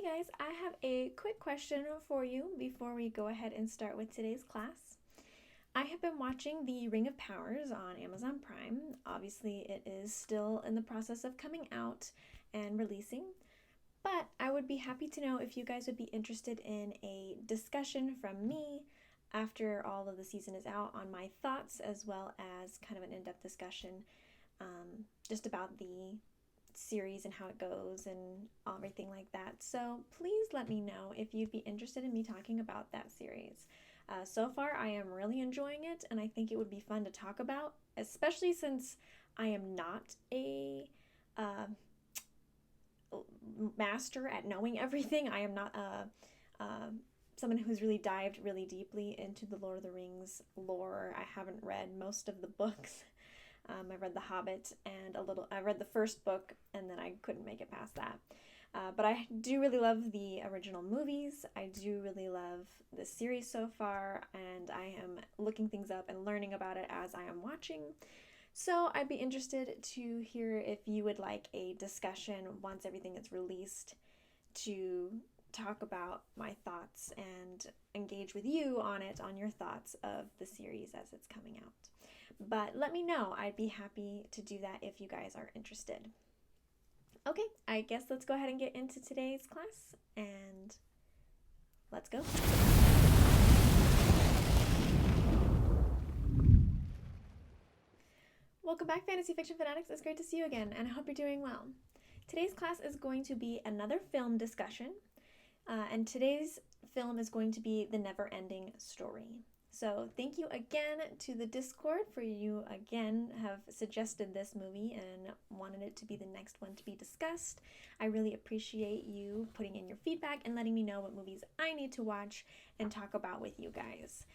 Hey guys, I have a quick question for you before we go ahead and start with today's class. I have been watching The Ring of Powers on Amazon Prime. Obviously, it is still in the process of coming out and releasing, but I would be happy to know if you guys would be interested in a discussion from me after all of the season is out on my thoughts, as well as kind of an in-depth discussion just about the series and how it goes and everything like that. So please let me know if you'd be interested in me talking about that series. So far, I am really enjoying it, and I think it would be fun to talk about, especially since I am not a master at knowing everything. I am not someone who's really dived really deeply into the Lord of the Rings lore. I haven't read most of the books. I read The Hobbit and I read the first book, and then I couldn't make it past that. But I do really love the original movies. I do really love the series so far, and I am looking things up and learning about it as I am watching. So I'd be interested to hear if you would like a discussion once everything is released to talk about my thoughts and engage with you on it, on your thoughts of the series as it's coming out. But let me know. I'd be happy to do that if you guys are interested. Okay, I guess let's go ahead and get into today's class, and let's go. Welcome back, Fantasy Fiction Fanatics. It's great to see you again, and I hope you're doing well. Today's class is going to be another film discussion, and today's film is going to be The Never-Ending Story. So thank you again to the Discord for you again have suggested this movie and wanted it to be the next one to be discussed. I really appreciate you putting in your feedback and letting me know what movies I need to watch and talk about with you guys.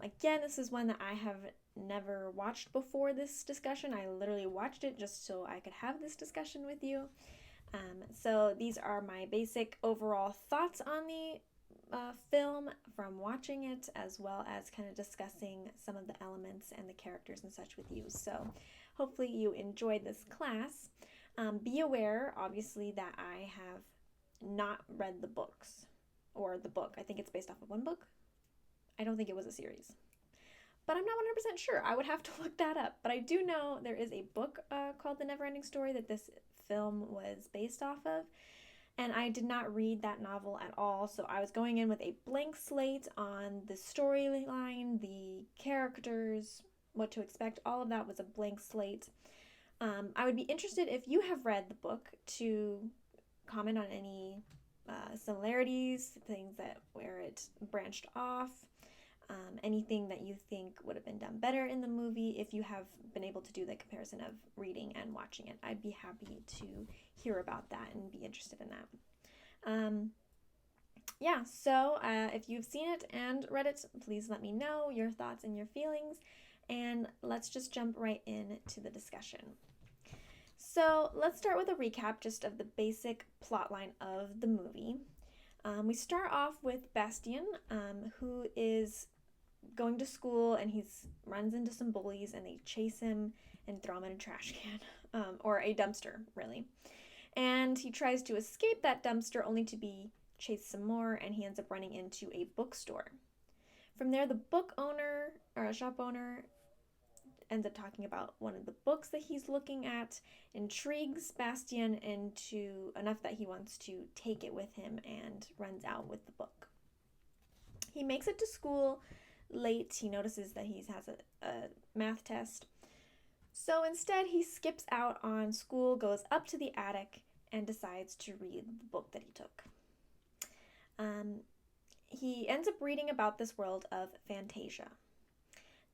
Again, this is one that I have never watched before this discussion. I literally watched it just so I could have this discussion with you. So these are my basic overall thoughts on the film from watching it, as well as kind of discussing some of the elements and the characters and such with you. So hopefully you enjoyed this class. Be aware, obviously, that I have not read the books, or the book. I think it's based off of one book. I don't think it was a series, but I'm not 100% sure. I would have to look that up. But I do know there is a book called The Neverending Story that this film was based off of. And I did not read that novel at all, so I was going in with a blank slate on the storyline, the characters, what to expect. All of that was a blank slate. I would be interested, if you have read the book, to comment on any similarities, things that where it branched off, anything that you think would have been done better in the movie. If you have been able to do the comparison of reading and watching it, I'd be happy to hear about that and be interested in that. So if you've seen it and read it, please let me know your thoughts and your feelings, and let's just jump right into the discussion. So let's start with a recap just of the basic plotline of the movie. We start off with Bastien, who is going to school, and he runs into some bullies, and they chase him and throw him in a trash can, or a dumpster, really. And he tries to escape that dumpster only to be chased some more, and he ends up running into a bookstore. From there, the book owner, or a shop owner, ends up talking about one of the books that he's looking at, intrigues Bastien into enough that he wants to take it with him and runs out with the book. He makes it to school late. He notices that he has a math test. So instead, he skips out on school, goes up to the attic, and decides to read the book that he took. He ends up reading about this world of Fantasia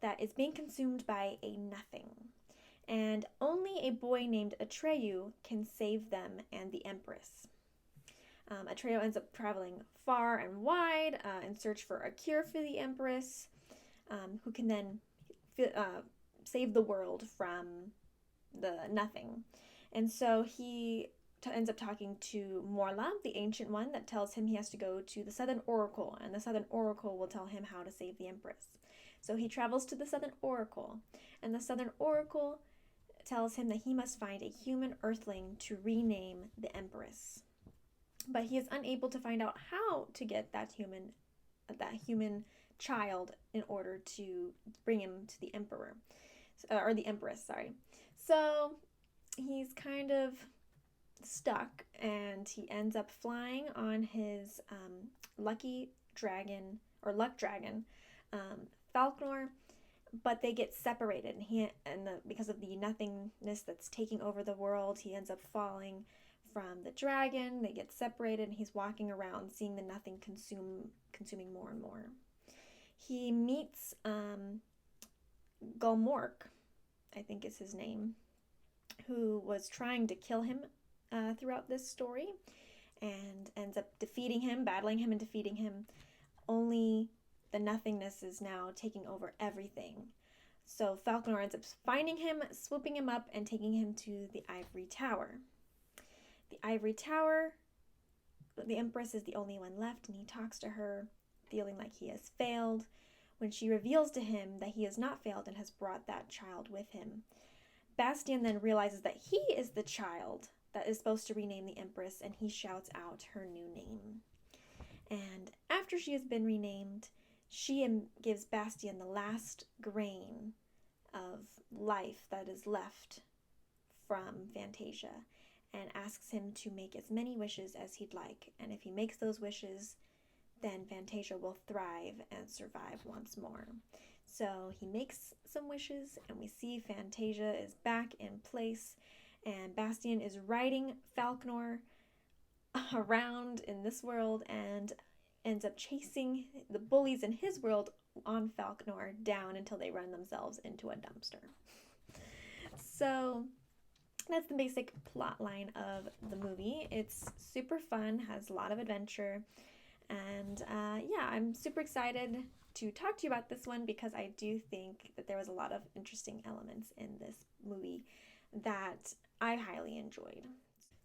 that is being consumed by a nothing, and only a boy named Atreyu can save them and the Empress. Atreyu ends up traveling far and wide in search for a cure for the Empress, who can then save the world from the nothing. And so he ends up talking to Morla, the Ancient One, that tells him he has to go to the Southern Oracle, and the Southern Oracle will tell him how to save the Empress. So he travels to the Southern Oracle, and the Southern Oracle tells him that he must find a human earthling to rename the Empress. but he is unable to find out how to get that human child in order to bring him to the emperor, or the empress, sorry. So he's kind of stuck, and he ends up flying on his lucky dragon, or luck dragon, Falkor, but they get separated, and because of the nothingness that's taking over the world, he ends up falling from the dragon. They get separated, and he's walking around seeing the nothing consuming more and more. He meets Gulmork, I think is his name, who was trying to kill him throughout this story, and ends up battling him and defeating him. Only the nothingness is now taking over everything. So Falkor ends up finding him, swooping him up, and taking him to the Ivory Tower. The Ivory Tower, the Empress is the only one left, and he talks to her, feeling like he has failed, when she reveals to him that he has not failed and has brought that child with him. Bastien then realizes that he is the child that is supposed to rename the Empress, and he shouts out her new name. And after she has been renamed, she gives Bastien the last grain of life that is left from Fantasia, and asks him to make as many wishes as he'd like. And if he makes those wishes, then Fantasia will thrive and survive once more. So he makes some wishes, and we see Fantasia is back in place, and Bastien is riding Falkor around in this world and ends up chasing the bullies in his world on Falkor down until they run themselves into a dumpster. So that's the basic plot line of the movie. It's super fun, has a lot of adventure, and yeah, I'm super excited to talk to you about this one because I do think that there was a lot of interesting elements in this movie that I highly enjoyed.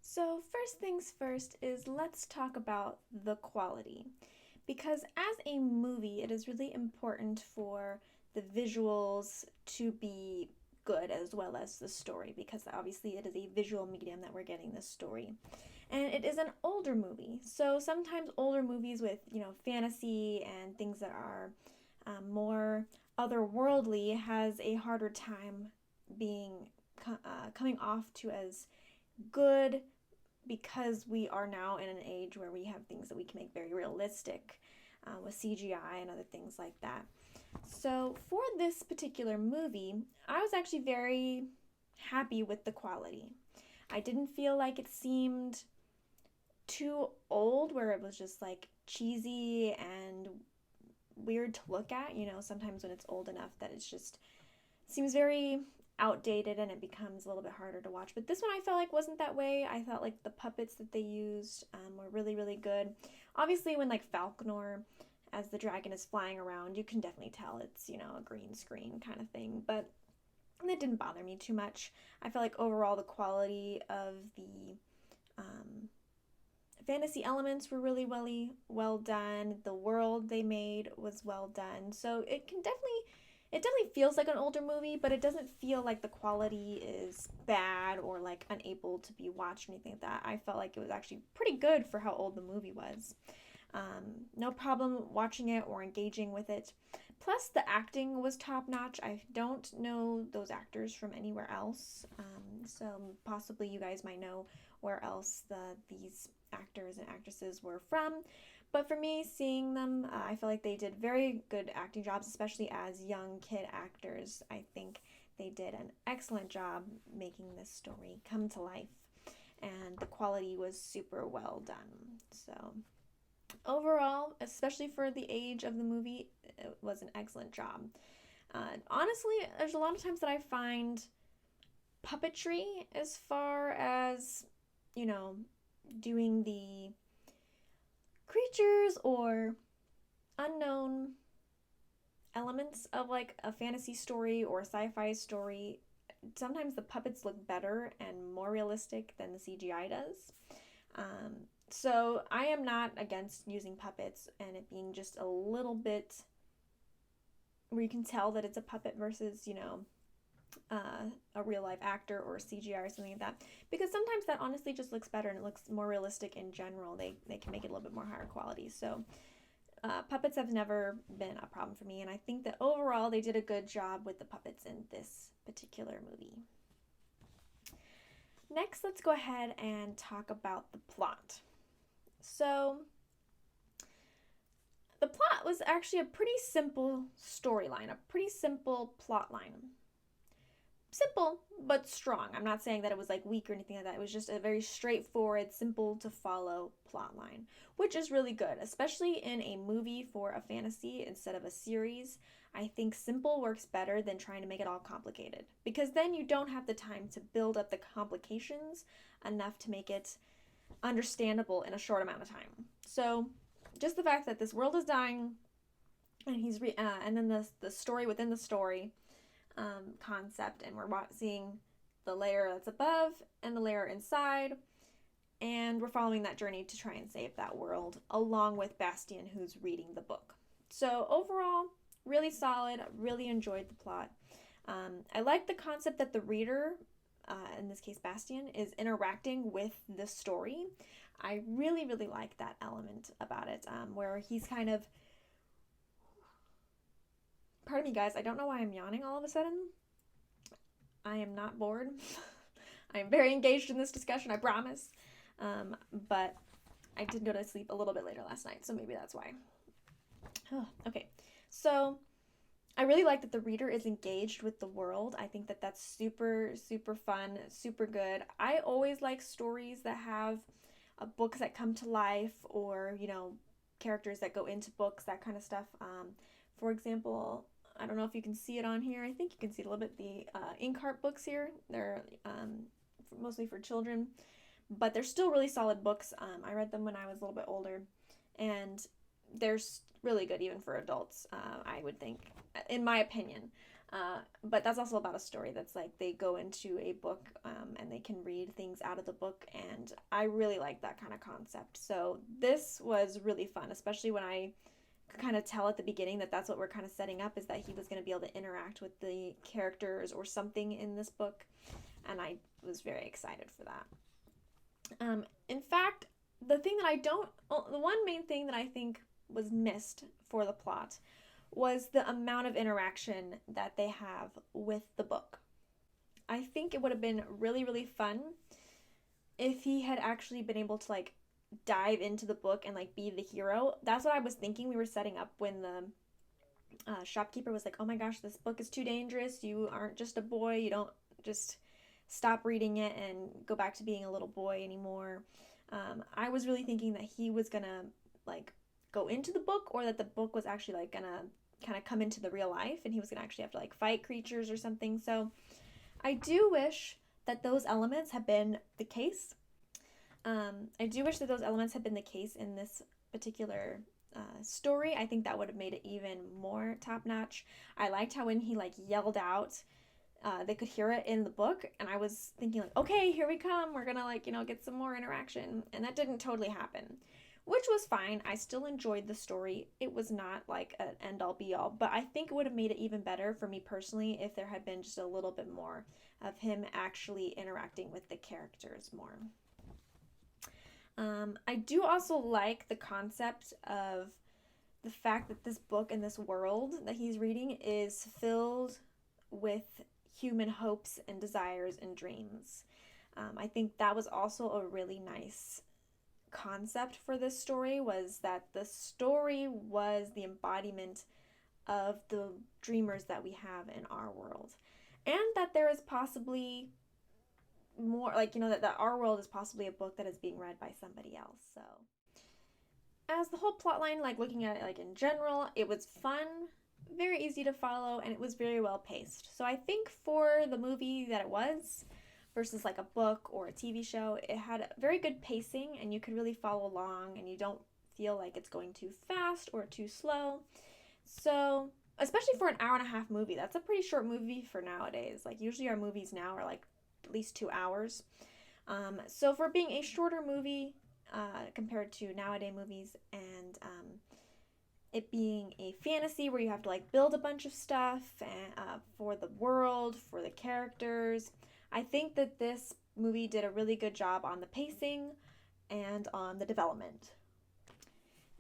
So first things first is let's talk about the quality, because as a movie it is really important for the visuals to be good as well as the story, because obviously it is a visual medium that we're getting this story. And it is an older movie, so sometimes older movies with, fantasy and things that are more otherworldly has a harder time coming off to as good, because we are now in an age where we have things that we can make very realistic with CGI and other things like that. So for this particular movie, I was actually very happy with the quality. I didn't feel like it seemed too old, where it was just like cheesy and weird to look at. Sometimes when it's old enough that it's just seems very outdated and it becomes a little bit harder to watch. But this one I felt like wasn't that way. I felt like the puppets that they used were really, really good. Obviously when like Falkor as the dragon is flying around, you can definitely tell it's, a green screen kind of thing, but it didn't bother me too much. I felt like overall the quality of the fantasy elements were really well done. The world they made was well done. So it definitely feels like an older movie, but it doesn't feel like the quality is bad or like unable to be watched or anything like that. I felt like it was actually pretty good for how old the movie was. No problem watching it or engaging with it. Plus, the acting was top-notch. I don't know those actors from anywhere else, so possibly you guys might know where else these actors and actresses were from. But for me, seeing them, I feel like they did very good acting jobs, especially as young kid actors. I think they did an excellent job making this story come to life, and the quality was super well done. So overall, especially for the age of the movie, it was an excellent job. Honestly, there's a lot of times that I find puppetry, as far as, doing the creatures or unknown elements of like a fantasy story or a sci-fi story, sometimes the puppets look better and more realistic than the CGI does. So I am not against using puppets and it being just a little bit where you can tell that it's a puppet versus, a real life actor or CGI or something like that, because sometimes that honestly just looks better and it looks more realistic in general. They can make it a little bit more higher quality. So puppets have never been a problem for me, and I think that overall they did a good job with the puppets in this particular movie. Next, let's go ahead and talk about the plot. So the plot was actually a pretty simple storyline, a pretty simple plot line. Simple, but strong. I'm not saying that it was like weak or anything like that. It was just a very straightforward, simple to follow plot line, which is really good, especially in a movie for a fantasy instead of a series. I think simple works better than trying to make it all complicated, because then you don't have the time to build up the complications enough to make it understandable in a short amount of time. So just the fact that this world is dying, and and then the story within the story concept, and we're seeing the layer that's above and the layer inside, and we're following that journey to try and save that world along with Bastian, who's reading the book. So overall, really solid. Really enjoyed the plot. I like the concept that the reader, in this case Bastian, is interacting with the story. I really like that element about it, where he's kind of, pardon me guys, I don't know why I'm yawning all of a sudden. I am not bored. I am very engaged in this discussion, I promise. But I did go to sleep a little bit later last night, so maybe that's why. Okay, so I really like that the reader is engaged with the world. I think that that's super fun, super good. I always like stories that have books that come to life, or, you know, characters that go into books, that kind of stuff. For example, I don't know if you can see it on here. I think you can see it a little bit. The Inkheart books here, they're mostly for children, but they're still really solid books. I read them when I was a little bit older, and they're really good even for adults, I would think, in my opinion. But that's also about a story that's like they go into a book, and they can read things out of the book, and I really like that kind of concept. So this was really fun, especially when I could kind of tell at the beginning that that's what we're kind of setting up, is that he was going to be able to interact with the characters or something in this book, and I was very excited for that. In fact, the one main thing that I think was missed for the plot was the amount of interaction that they have with the book. I think it would have been really fun if he had actually been able to like dive into the book and like be the hero. That's what I was thinking we were setting up when the shopkeeper was like, oh my gosh, this book is too dangerous. You aren't just a boy. You don't just stop reading it and go back to being a little boy anymore. I was really thinking that he was gonna like go into the book, or that the book was actually like gonna kind of come into the real life and he was gonna actually have to like fight creatures or something. So I do wish that those elements had been the case. I do wish that those elements had been the case in this particular story. I think that would have made it even more top-notch. I liked how when he like yelled out, they could hear it in the book, and I was thinking like, okay, here we come, we're gonna like, you know, get some more interaction, and that didn't totally happen, which was fine. I still enjoyed the story. It was not like an end-all be-all, but I think it would have made it even better for me personally if there had been just a little bit more of him actually interacting with the characters more. I do also like the concept of the fact that this book and this world that he's reading is filled with human hopes and desires and dreams. I think that was also a really nice concept for this story, was that the story was the embodiment of the dreamers that we have in our world, and that there is possibly more, like, you know, that our world is possibly a book that is being read by somebody else. So as the whole plot line, like looking at it like in general, it was fun, very easy to follow, and it was very well paced. So I think for the movie that it was versus like a book or a TV show, it had very good pacing and you could really follow along and you don't feel like it's going too fast or too slow. So especially for an hour and a half movie, that's a pretty short movie for nowadays. Like usually our movies now are like at least 2 hours. So for being a shorter movie compared to nowadays movies, and it being a fantasy where you have to like build a bunch of stuff for the world, for the characters. I think that this movie did a really good job on the pacing and on the development.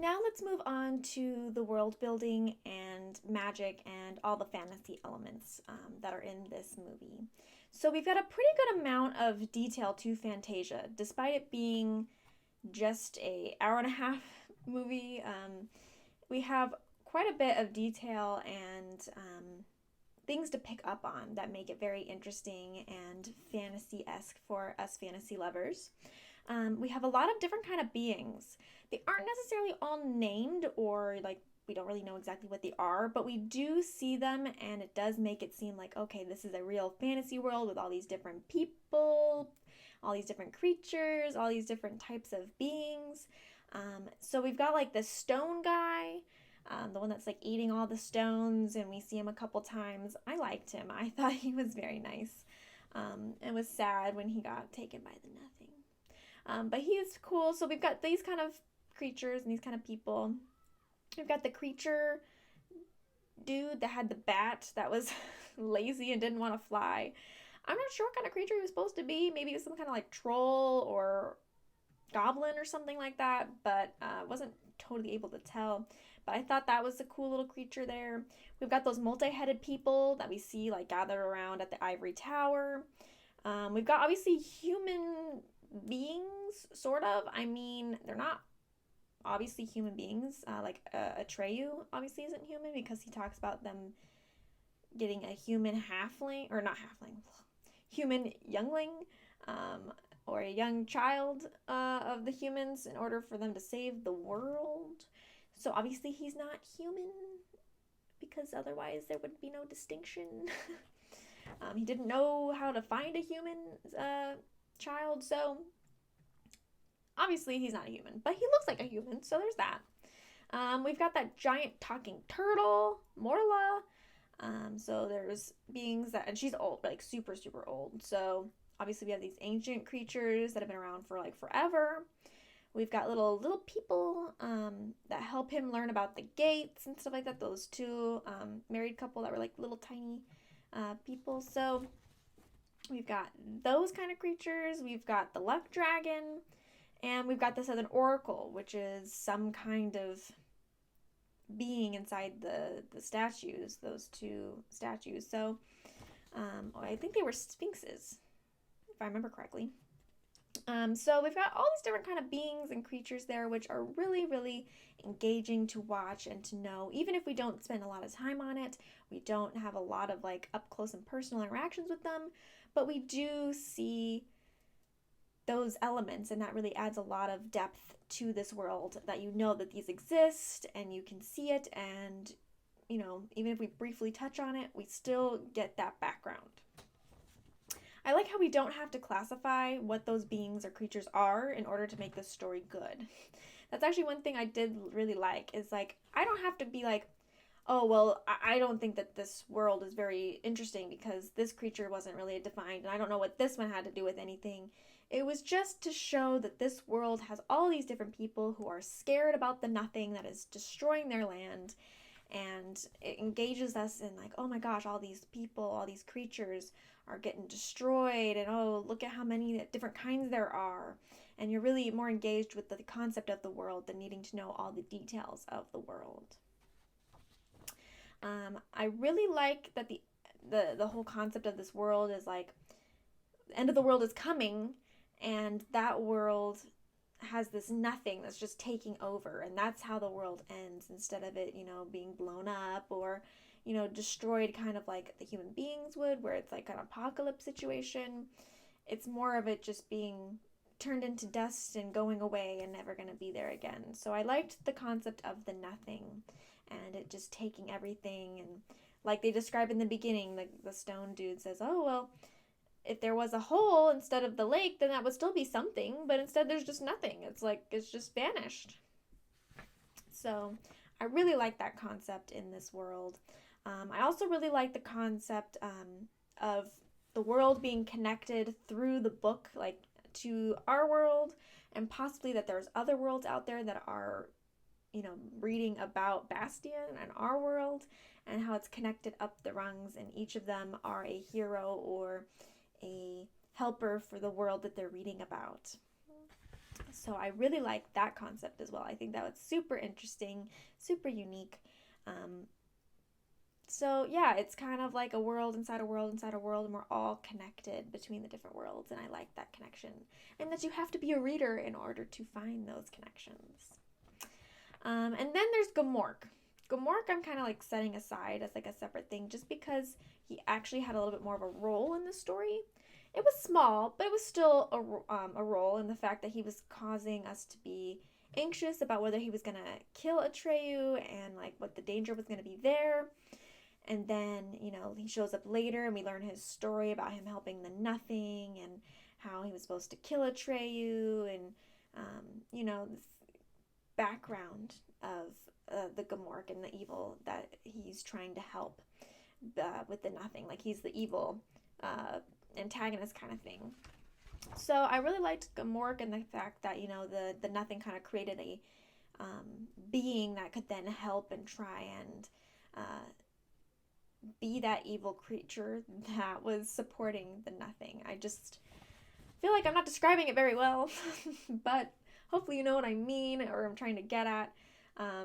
Now let's move on to the world building and magic and all the fantasy elements that are in this movie. So we've got a pretty good amount of detail to Fantasia, despite it being just a hour and a half movie. We have quite a bit of detail and things to pick up on that make it very interesting and fantasy-esque for us fantasy lovers. We have a lot of different kind of beings. They aren't necessarily all named or like we don't really know exactly what they are, but we do see them and it does make it seem like, okay, this is a real fantasy world with all these different people, all these different creatures, all these different types of beings. So we've got like the stone guy, the one that's like eating all the stones, and we see him a couple times. I liked him. I thought he was very nice. It was sad when he got taken by the nothing. But he is cool. So we've got these kind of creatures and these kind of people. We've got the creature dude that had the bat that was lazy and didn't want to fly. I'm not sure what kind of creature he was supposed to be. Maybe it was some kind of like troll or goblin or something like that, but wasn't totally able to tell. But I thought that was a cool little creature there. We've got those multi-headed people that we see like gathered around at the ivory tower. We've got obviously human beings, sort of. I mean, they're not obviously human beings. Like Atreyu obviously isn't human because he talks about them getting a human halfling, or not halfling, human youngling, or a young child of the humans in order for them to save the world. So obviously he's not human because otherwise there would be no distinction. He didn't know how to find a human child, so obviously he's not a human, but he looks like a human, so there's that. We've got that giant talking turtle, Morla. So there's beings that, and she's old, like super, super old. So obviously we have these ancient creatures that have been around for like forever. We've got little people that help him learn about the gates and stuff like that. Those two married couple that were like little tiny people. So we've got those kind of creatures. We've got the luck dragon. And we've got this other oracle, which is some kind of being inside the statues, those two statues. So I think they were sphinxes, if I remember correctly. So we've got all these different kind of beings and creatures there, which are really, really engaging to watch and to know. Even if we don't spend a lot of time on it, we don't have a lot of like up close and personal interactions with them, but we do see those elements, and that really adds a lot of depth to this world, that you know that these exist and you can see it, and you know, even if we briefly touch on it, we still get that background. I like how we don't have to classify what those beings or creatures are in order to make this story good. That's actually one thing I did really like, is like, I don't have to be like, oh, well, I don't think that this world is very interesting because this creature wasn't really defined, and I don't know what this one had to do with anything. It was just to show that this world has all these different people who are scared about the nothing that is destroying their land, and it engages us in like, oh my gosh, all these people, all these creatures are getting destroyed, and oh, look at how many different kinds there are. And you're really more engaged with the concept of the world than needing to know all the details of the world. I really like that the whole concept of this world is like, the end of the world is coming, and that world has this nothing that's just taking over, and that's how the world ends, instead of it, you know, being blown up or, you know, destroyed kind of like the human beings would, where it's like an apocalypse situation. It's more of it just being turned into dust and going away and never going to be there again. So I liked the concept of the nothing and it just taking everything, and like they describe in the beginning, the stone dude says, oh, well, if there was a hole instead of the lake, then that would still be something, but instead there's just nothing. It's like, it's just vanished. So I really like that concept in this world. I also really like the concept of the world being connected through the book, like to our world, and possibly that there's other worlds out there that are reading about Bastion and our world and how it's connected up the rungs, and each of them are a hero or a helper for the world that they're reading about. So I really like that concept as well. I think that was super interesting, super unique. So yeah, it's kind of like a world inside a world inside a world, and we're all connected between the different worlds, and I like that connection. And that you have to be a reader in order to find those connections. And then there's Gamork. Gamork I'm kind of like setting aside as like a separate thing just because he actually had a little bit more of a role in the story. It was small, but it was still a role in the fact that he was causing us to be anxious about whether he was going to kill Atreyu and like what the danger was going to be there. And then, he shows up later and we learn his story about him helping the Nothing and how he was supposed to kill Atreyu and, this background of the Gamork and the evil that he's trying to help with the Nothing. Like he's the evil antagonist kind of thing. So I really liked Gamork and the fact that, the Nothing kind of created a being that could then help and try and be that evil creature that was supporting the Nothing. I just feel like I'm not describing it very well, but hopefully you know what I mean, or I'm trying to get at,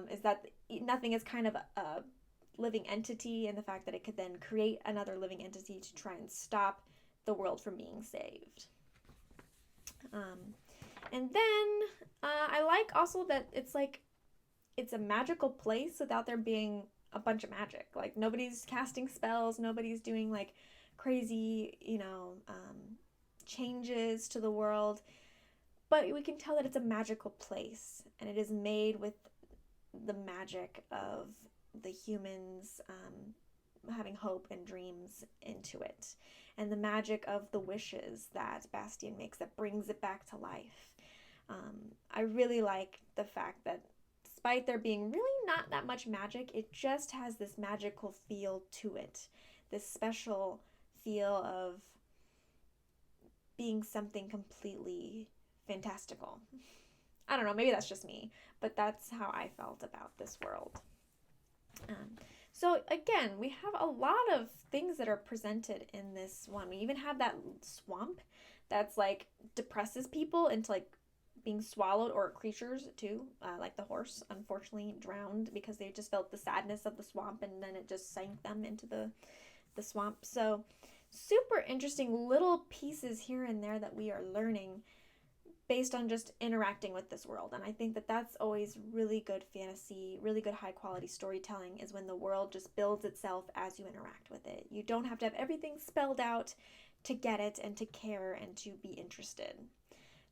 is that Nothing is kind of a living entity, and the fact that it could then create another living entity to try and stop the world from being saved. And then I like also that it's a magical place without there being a bunch of magic. Like nobody's casting spells, nobody's doing like crazy, changes to the world. But we can tell that it's a magical place, and it is made with the magic of the humans having hope and dreams into it, and the magic of the wishes that Bastion makes that brings it back to life. I really like the fact that despite there being really not that much magic, it just has this magical feel to it, this special feel of being something completely fantastical. I don't know, maybe that's just me, but that's how I felt about this world. So again, we have a lot of things that are presented in this one. We even have that swamp that's like depresses people into like being swallowed, or creatures too, like the horse unfortunately drowned because they just felt the sadness of the swamp, and then it just sank them into the swamp. So super interesting little pieces here and there that we are learning based on just interacting with this world. And I think that that's always really good fantasy, really good high quality storytelling, is when the world just builds itself as you interact with it. You don't have to have everything spelled out to get it and to care and to be interested.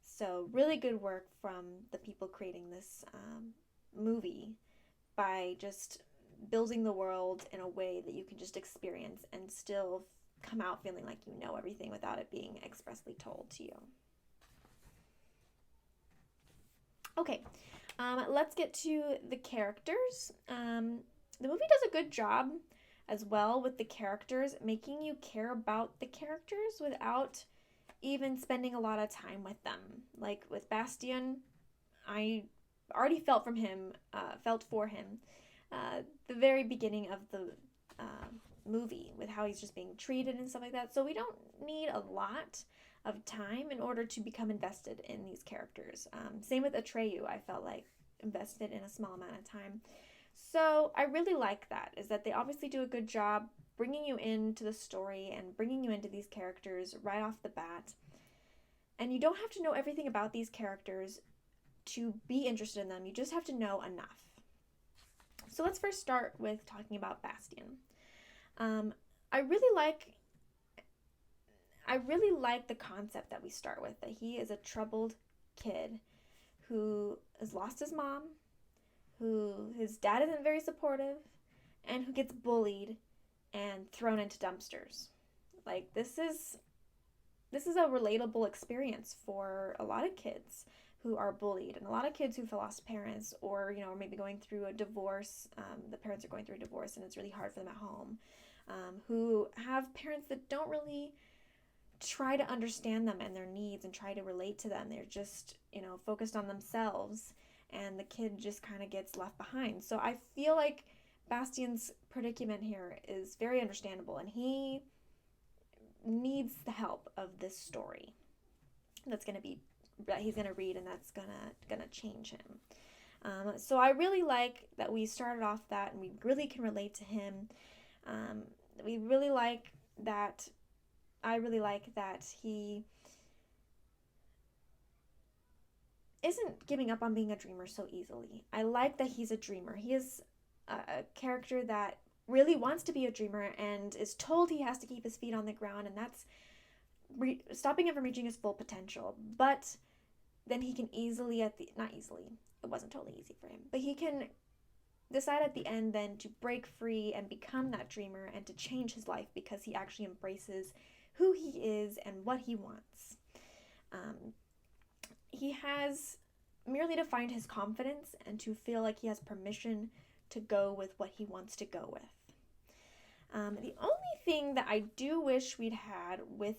So really good work from the people creating this movie by just building the world in a way that you can just experience and still come out feeling like you know everything without it being expressly told to you. Okay, let's get to the characters. The movie does a good job as well with the characters, making you care about the characters without even spending a lot of time with them. Like with Bastion, I already felt for him the very beginning of the movie, with how he's just being treated and stuff like that. So we don't need a lot of time in order to become invested in these characters. Same with Atreyu, I felt like invested in a small amount of time. So I really like that, is that they obviously do a good job bringing you into the story and bringing you into these characters right off the bat. And you don't have to know everything about these characters to be interested in them. You just have to know enough. So let's first start with talking about Bastion. I really like the concept that we start with, that he is a troubled kid who has lost his mom, who his dad isn't very supportive, and who gets bullied and thrown into dumpsters. Like this is a relatable experience for a lot of kids who are bullied, and a lot of kids who've lost parents, or maybe going through a divorce. The parents are going through a divorce and it's really hard for them at home, who have parents that don't really try to understand them and their needs and try to relate to them. They're just focused on themselves, and the kid just kind of gets left behind. So I feel like Bastian's predicament here is very understandable, and he needs the help of this story that he's gonna read, and that's gonna change him. So I really like that we started off that, and we really can relate to him. We really like that. I really like that he isn't giving up on being a dreamer so easily. I like that he's a dreamer. He is a character that really wants to be a dreamer and is told he has to keep his feet on the ground, and that's stopping him from reaching his full potential. But then he can not easily, it wasn't totally easy for him, but he can decide at the end then to break free and become that dreamer and to change his life because he actually embraces who he is and what he wants. He has merely to find his confidence and to feel like he has permission to go with what he wants to go with. The only thing that I do wish we'd had with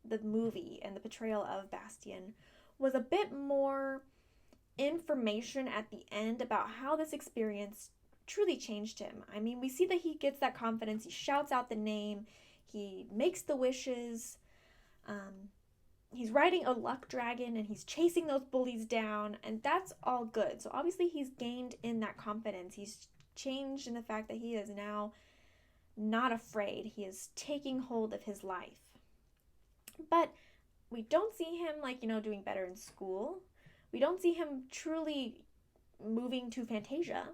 the movie and the portrayal of Bastian was a bit more information at the end about how this experience truly changed him. I mean, we see that he gets that confidence, he shouts out the name, he makes the wishes, he's riding a luck dragon and he's chasing those bullies down, and that's all good. So obviously he's gained in that confidence. He's changed in the fact that he is now not afraid. He is taking hold of his life. But we don't see him doing better in school. We don't see him truly moving to Fantasia.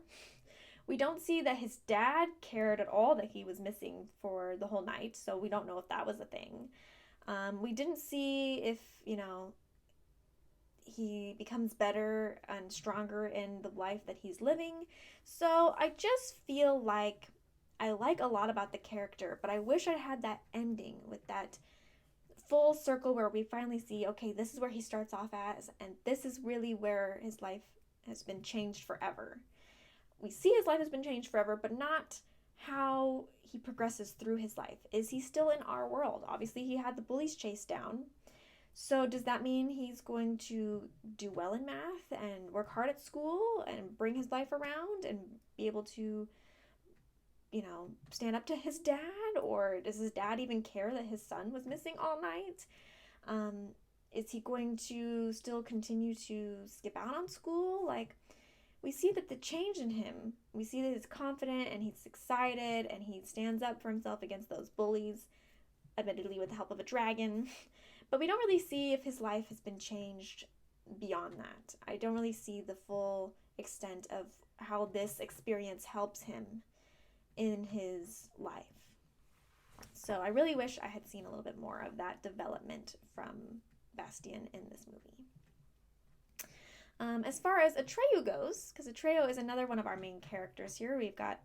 We don't see that his dad cared at all that he was missing for the whole night, so we don't know if that was a thing. We didn't see if, he becomes better and stronger in the life that he's living. So I just feel like I like a lot about the character, but I wish I had that ending with that full circle where we finally see, okay, this is where he starts off as, and this is really where his life has been changed forever. We see his life has been changed forever, but not how he progresses through his life. Is he still in our world? Obviously, he had the bullies chased down. So does that mean he's going to do well in math and work hard at school and bring his life around and be able to, stand up to his dad? Or does his dad even care that his son was missing all night? Is he going to still continue to skip out on school? We see that the change in him, we see that he's confident and he's excited and he stands up for himself against those bullies, admittedly with the help of a dragon. But we don't really see if his life has been changed beyond that. I don't really see the full extent of how this experience helps him in his life. So I really wish I had seen a little bit more of that development from Bastian in this movie. As far as Atreyu goes, because Atreyu is another one of our main characters here, we've got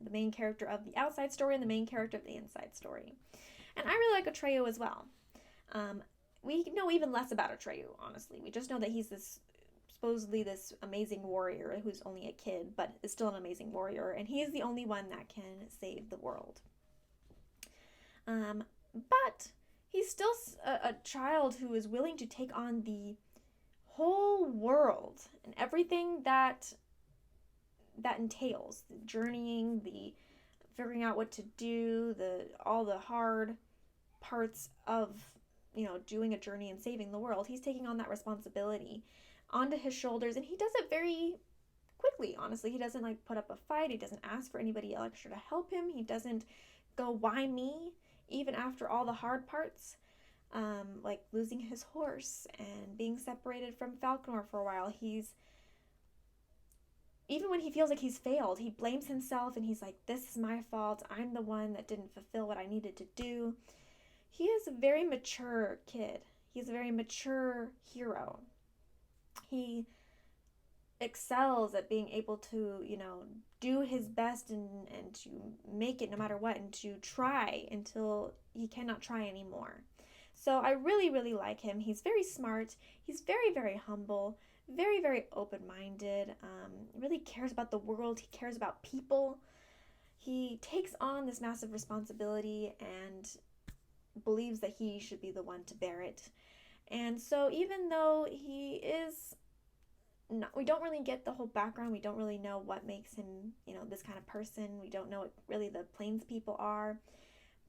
the main character of the outside story and the main character of the inside story. And I really like Atreyu as well. We know even less about Atreyu, honestly. We just know that he's supposedly this amazing warrior who's only a kid, but is still an amazing warrior, and he is the only one that can save the world. But he's still a child who is willing to take on the whole world and everything that entails, the journeying, the figuring out what to do, all the hard parts of doing a journey and saving the world. He's taking on that responsibility onto his shoulders, and he does it very quickly, honestly. He doesn't put up a fight. He doesn't ask for anybody extra to help him. He doesn't go, why me, even after all the hard parts. Like losing his horse and being separated from Falkor for a while. Even when he feels like he's failed, he blames himself and he's like, this is my fault. I'm the one that didn't fulfill what I needed to do. He is a very mature kid. He's a very mature hero. He excels at being able to, do his best and to make it no matter what, and to try until he cannot try anymore. So I really, really like him. He's very smart. He's very, very humble, very, very open-minded, really cares about the world. He cares about people. He takes on this massive responsibility and believes that he should be the one to bear it. And so even though he is we don't really get the whole background. We don't really know what makes him, this kind of person. We don't know what really the Plains people are.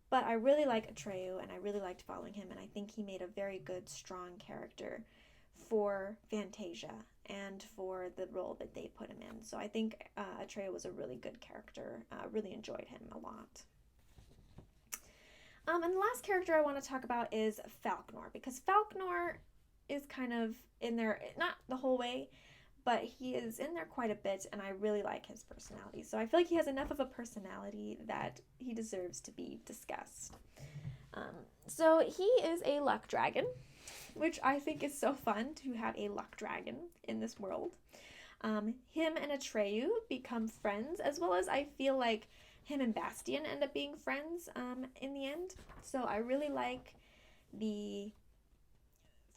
But I really like Atreyu, and I really liked following him, and I think he made a very good, strong character for Fantasia and for the role that they put him in. So I think Atreyu was a really good character. Really enjoyed him a lot. And the last character I want to talk about is Falkor, because Falkor is kind of in there, not the whole way, but he is in there quite a bit, and I really like his personality. So I feel like he has enough of a personality that he deserves to be discussed. So he is a luck dragon, which I think is so fun to have a luck dragon in this world. Him and Atreyu become friends, as well as I feel like him and Bastian end up being friends in the end. So I really like the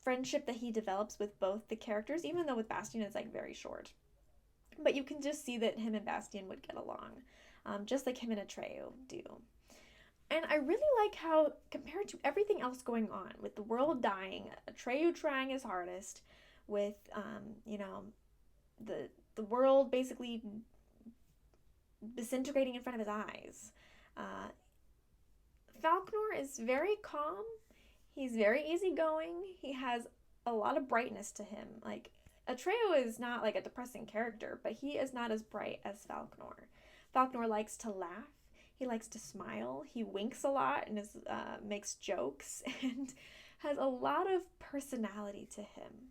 friendship that he develops with both the characters, even though with Bastian it's like very short. But you can just see that him and Bastian would get along, just like him and Atreyu do. And I really like how, compared to everything else going on, with the world dying, Atreyu trying his hardest, with, the world basically disintegrating in front of his eyes. Falkor is very calm. He's very easygoing. He has a lot of brightness to him. Like, Atreyu is not like a depressing character, but he is not as bright as Falkor. Falkor likes to laugh. He likes to smile. He winks a lot and makes jokes and has a lot of personality to him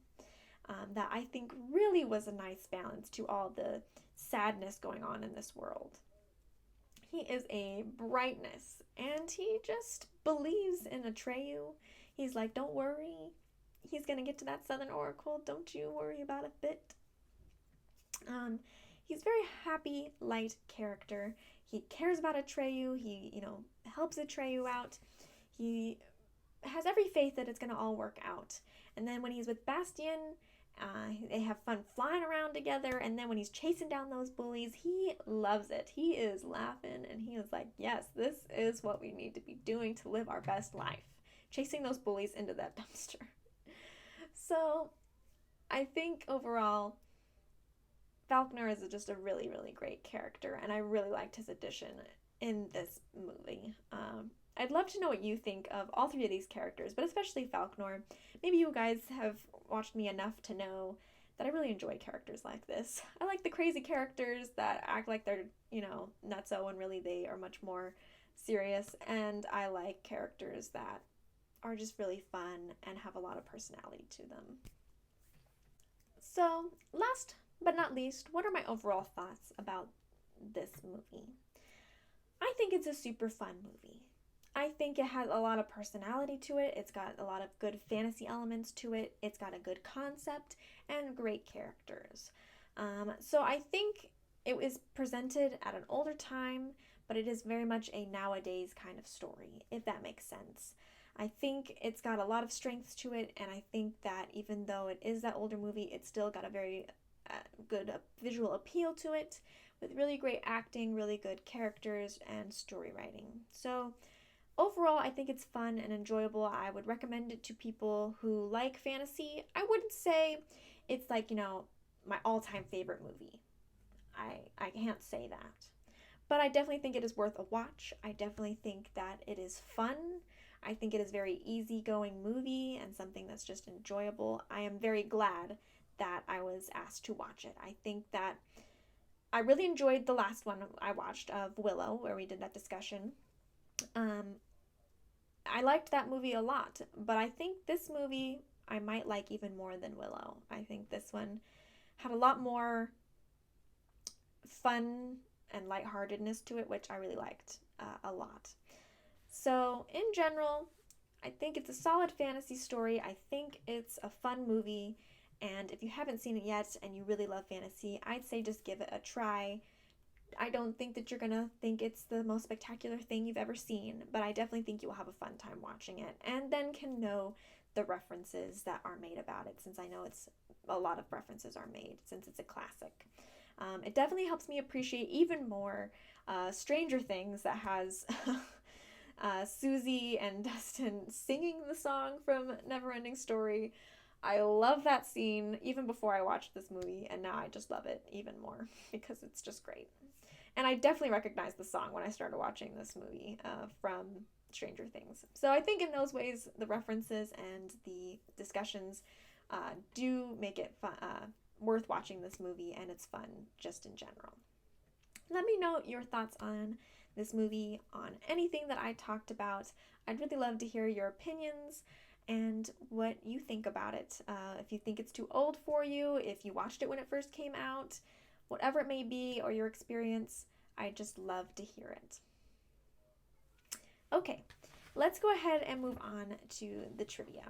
that I think really was a nice balance to all the sadness going on in this world. He is a brightness, and he just believes in Atreyu. He's like, don't worry. He's going to get to that Southern Oracle. Don't you worry about a bit. He's a very happy, light character. He cares about Atreyu. He, helps Atreyu out. He has every faith that it's going to all work out. And then when he's with Bastian, they have fun flying around together, and then when he's chasing down those bullies, he loves it. He is laughing, and he is like, yes, this is what we need to be doing to live our best life. Chasing those bullies into that dumpster. So, I think overall, Falkor is just a really, really great character, and I really liked his addition in this movie. I'd love to know what you think of all three of these characters, but especially Falkor. Maybe you guys have watched me enough to know that I really enjoy characters like this. I like the crazy characters that act like they're, nutso, and really they are much more serious. And I like characters that are just really fun and have a lot of personality to them. So, last but not least, what are my overall thoughts about this movie? I think it's a super fun movie. I think it has a lot of personality to it. It's got a lot of good fantasy elements to it. It's got a good concept and great characters. So I think it was presented at an older time, but it is very much a nowadays kind of story, if that makes sense. I think it's got a lot of strengths to it, and I think that even though it is that older movie, it's still got a very good visual appeal to it, with really great acting, really good characters, and story writing. So overall, I think it's fun and enjoyable. I would recommend it to people who like fantasy. I wouldn't say it's like, my all-time favorite movie. I can't say that. But I definitely think it is worth a watch. I definitely think that it is fun. I think it is a very easygoing movie and something that's just enjoyable. I am very glad that I was asked to watch it. I think that I really enjoyed the last one I watched of Willow, where we did that discussion. I liked that movie a lot, but I think this movie I might like even more than Willow. I think this one had a lot more fun and lightheartedness to it, which I really liked a lot. So, in general, I think it's a solid fantasy story. I think it's a fun movie, and if you haven't seen it yet and you really love fantasy, I'd say just give it a try. I don't think that you're going to think it's the most spectacular thing you've ever seen, but I definitely think you'll have a fun time watching it, and then can know the references that are made about it, since I know it's a lot of references are made, since it's a classic. It definitely helps me appreciate even more Stranger Things, that has Susie and Dustin singing the song from Neverending Story. I love that scene even before I watched this movie, and now I just love it even more because it's just great. And I definitely recognized the song when I started watching this movie from Stranger Things. So I think in those ways, the references and the discussions do make it worth watching this movie, and it's fun just in general. Let me know your thoughts on this movie, on anything that I talked about. I'd really love to hear your opinions and what you think about it. If you think it's too old for you, if you watched it when it first came out, whatever it may be, or your experience, I'd just love to hear it. Okay, let's go ahead and move on to the trivia.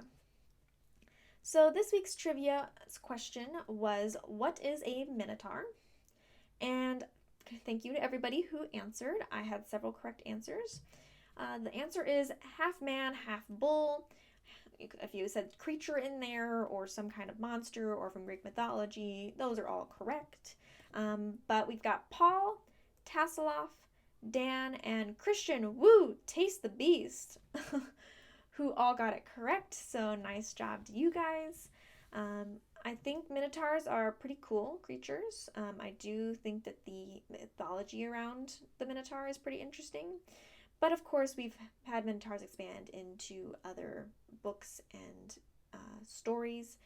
So this week's trivia question was, what is a minotaur? And thank you to everybody who answered. I had several correct answers. The answer is half man, half bull. If you said creature in there or some kind of monster or from Greek mythology, those are all correct. But we've got Paul, Tasseloff, Dan, and Christian, woo, taste the beast, who all got it correct. So nice job to you guys. I think minotaurs are pretty cool creatures. I do think that the mythology around the minotaur is pretty interesting. But of course, we've had minotaurs expand into other books and stories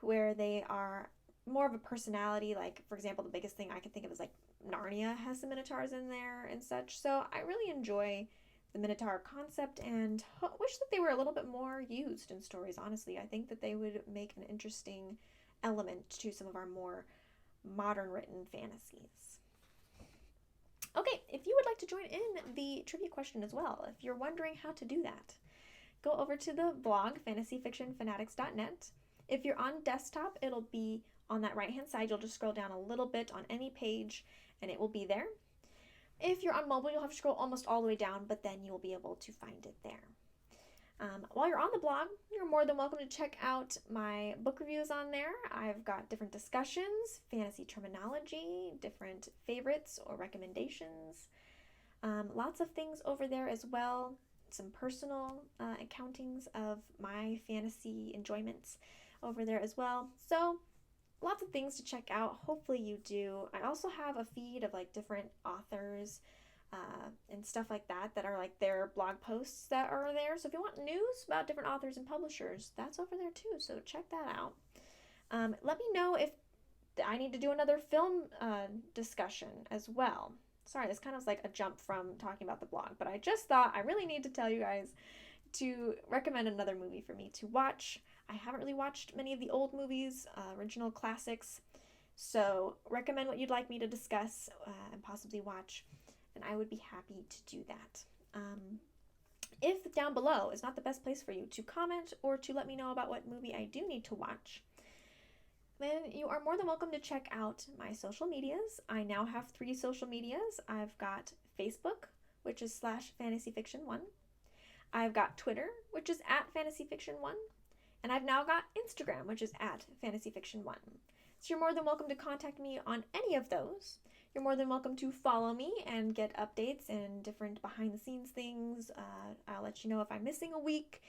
where they are more of a personality. Like, for example, the biggest thing I can think of is like Narnia has some minotaurs in there and such. So I really enjoy the minotaur concept and wish that they were a little bit more used in stories, honestly. I think that they would make an interesting element to some of our more modern written fantasies. Okay, if you would like to join in the trivia question as well, if you're wondering how to do that, go over to the blog, fantasyfictionfanatics.net. If you're on desktop, it'll be on that right-hand side. You'll just scroll down a little bit on any page, and it will be there. If you're on mobile, you'll have to scroll almost all the way down, but then you'll be able to find it there. While you're on the blog, you're more than welcome to check out my book reviews on there. I've got different discussions, fantasy terminology, different favorites or recommendations, lots of things over there as well, some personal accountings of my fantasy enjoyments over there as well. So lots of things to check out. Hopefully you do. I also have a feed of like different authors and stuff like that that are like their blog posts that are there. So if you want news about different authors and publishers, that's over there too. So check that out. Let me know if I need to do another film discussion as well. Sorry, this kind of was like a jump from talking about the blog, but I just thought I really need to tell you guys to recommend another movie for me to watch. I haven't really watched many of the old movies, original classics, so recommend what you'd like me to discuss and possibly watch, and I would be happy to do that. If down below is not the best place for you to comment or to let me know about what movie I do need to watch, then you are more than welcome to check out my social medias. I now have 3 social medias. I've got Facebook, which is /fantasyfiction1. I've got Twitter, which is @fantasyfiction1. And I've now got Instagram, which is @fantasyfiction1. So you're more than welcome to contact me on any of those. You're more than welcome to follow me and get updates and different behind-the-scenes things. I'll let you know if I'm missing a week.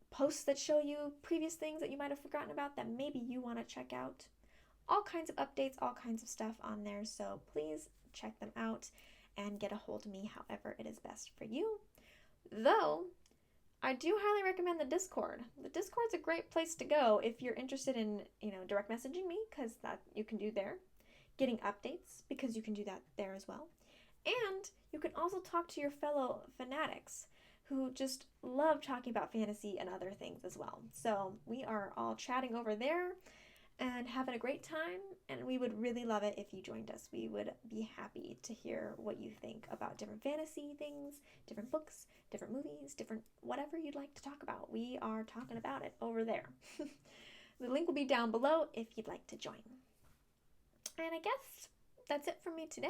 Posts that show you previous things that you might have forgotten about that maybe you want to check out. All kinds of updates, all kinds of stuff on there. So please check them out and get a hold of me however it is best for you. Though, I do highly recommend the Discord. The Discord's a great place to go if you're interested in, direct messaging me, because that you can do there. Getting updates, because you can do that there as well. And you can also talk to your fellow fanatics who just love talking about fantasy and other things as well. So we are all chatting over there and having a great time, and we would really love it if you joined us. We would be happy to hear what you think about different fantasy things, different books, different movies, different whatever you'd like to talk about. We are talking about it over there. The link will be down below if you'd like to join. And I guess that's it from me today.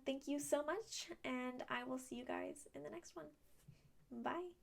Thank you so much, and I will see you guys in the next one. Bye.